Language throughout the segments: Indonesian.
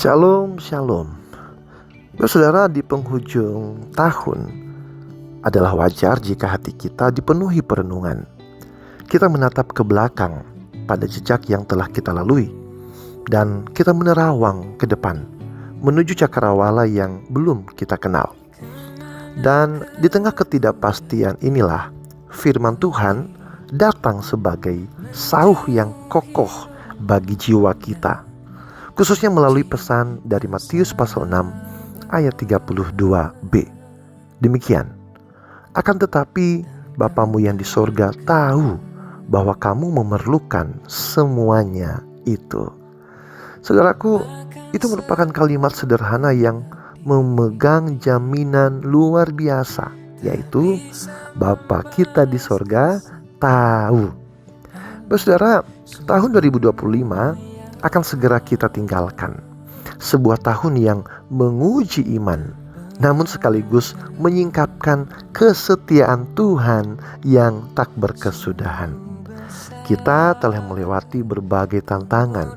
Shalom, shalom. Saudara, di penghujung tahun adalah wajar jika hati kita dipenuhi perenungan. Kita menatap ke belakang pada jejak yang telah kita lalui, dan kita menerawang ke depan menuju cakrawala yang belum kita kenal. Dan di tengah ketidakpastian inilah firman Tuhan datang sebagai sauh yang kokoh bagi jiwa kita, khususnya melalui pesan dari Matius pasal 6 ayat 32b. Demikian, akan tetapi Bapamu yang di sorga tahu bahwa kamu memerlukan semuanya itu. Saudaraku, itu merupakan kalimat sederhana yang memegang jaminan luar biasa, yaitu Bapa kita di sorga tahu. Saudara, tahun 2025 akan segera kita tinggalkan. Sebuah tahun yang menguji iman, namun sekaligus menyingkapkan kesetiaan Tuhan yang tak berkesudahan. Kita telah melewati berbagai tantangan,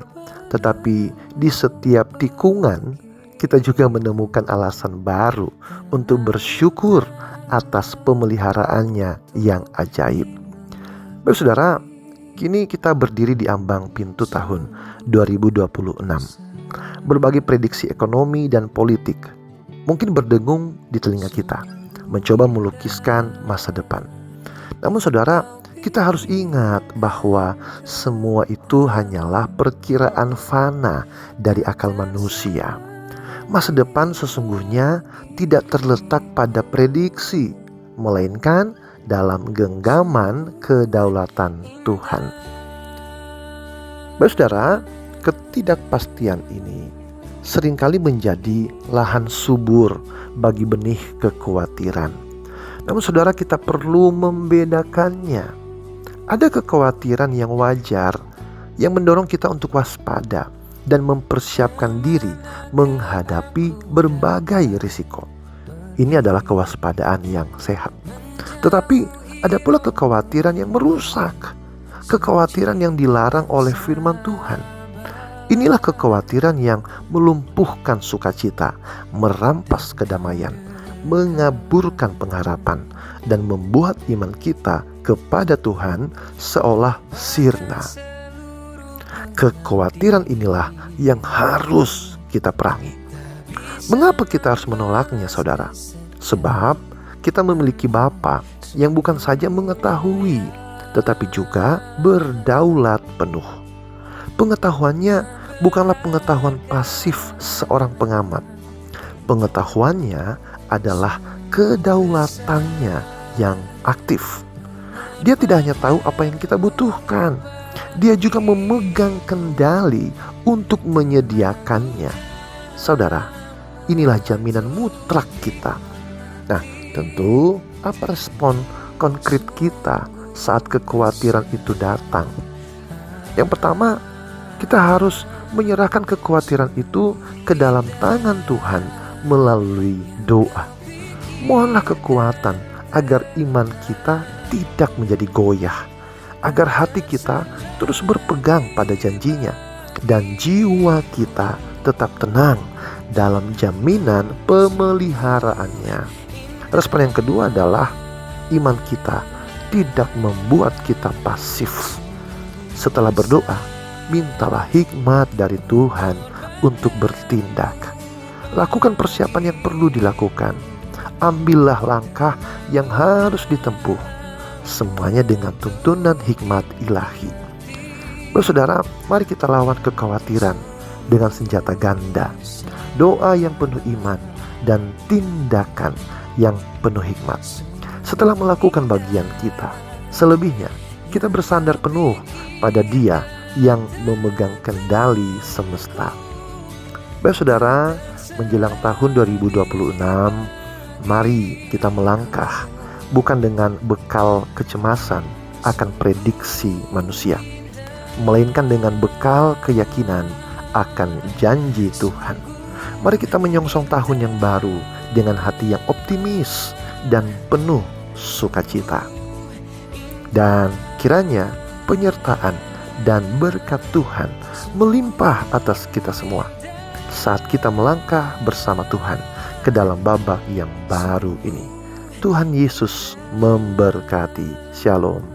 tetapi di setiap tikungan kita juga menemukan alasan baru untuk bersyukur atas pemeliharaannya yang ajaib. Saudara, kini kita berdiri di ambang pintu tahun 2026. Berbagai prediksi ekonomi dan politik mungkin berdengung di telinga kita, mencoba melukiskan masa depan. Namun saudara, kita harus ingat bahwa semua itu hanyalah perkiraan fana dari akal manusia. Masa depan sesungguhnya tidak terletak pada prediksi, melainkan dalam genggaman kedaulatan Tuhan. Saudara, ketidakpastian ini seringkali menjadi lahan subur bagi benih kekhawatiran. Namun saudara, kita perlu membedakannya. Ada kekhawatiran yang wajar yang mendorong kita untuk waspada dan mempersiapkan diri menghadapi berbagai risiko. Ini adalah kewaspadaan yang sehat. Tetapi ada pula kekhawatiran yang merusak, kekhawatiran yang dilarang oleh firman Tuhan. Inilah kekhawatiran yang melumpuhkan sukacita, merampas kedamaian, mengaburkan pengharapan, dan membuat iman kita kepada Tuhan seolah sirna. Kekhawatiran inilah yang harus kita perangi. Mengapa kita harus menolaknya, saudara? Sebab kita memiliki Bapa yang bukan saja mengetahui, tetapi juga berdaulat penuh. Pengetahuannya bukanlah pengetahuan pasif seorang pengamat. Pengetahuannya adalah kedaulatannya yang aktif. Dia tidak hanya tahu apa yang kita butuhkan, dia juga memegang kendali untuk menyediakannya. Saudara, inilah jaminan mutlak kita. Nah, tentu apa respon konkret kita saat kekhawatiran itu datang? Yang pertama, kita harus menyerahkan kekhawatiran itu ke dalam tangan Tuhan melalui doa. Mohonlah kekuatan agar iman kita tidak menjadi goyah, agar hati kita terus berpegang pada janjinya, dan jiwa kita tetap tenang dalam jaminan pemeliharaannya. Respon yang kedua adalah iman kita tidak membuat kita pasif. Setelah berdoa, mintalah hikmat dari Tuhan untuk bertindak. Lakukan persiapan yang perlu dilakukan. Ambillah langkah yang harus ditempuh. Semuanya dengan tuntunan hikmat ilahi. Saudara, mari kita lawan kekhawatiran dengan senjata ganda. Doa yang penuh iman dan tindakan yang penuh hikmat. Setelah melakukan bagian kita, selebihnya kita bersandar penuh pada Dia yang memegang kendali semesta. Saudara, menjelang tahun 2026, mari kita melangkah bukan dengan bekal kecemasan akan prediksi manusia, melainkan dengan bekal keyakinan akan janji Tuhan. Mari kita menyongsong tahun yang baru dengan hati yang optimis dan penuh sukacita. Dan kiranya penyertaan dan berkat Tuhan melimpah atas kita semua. saat kita melangkah bersama Tuhan ke dalam babak yang baru ini. Tuhan Yesus memberkati. Shalom.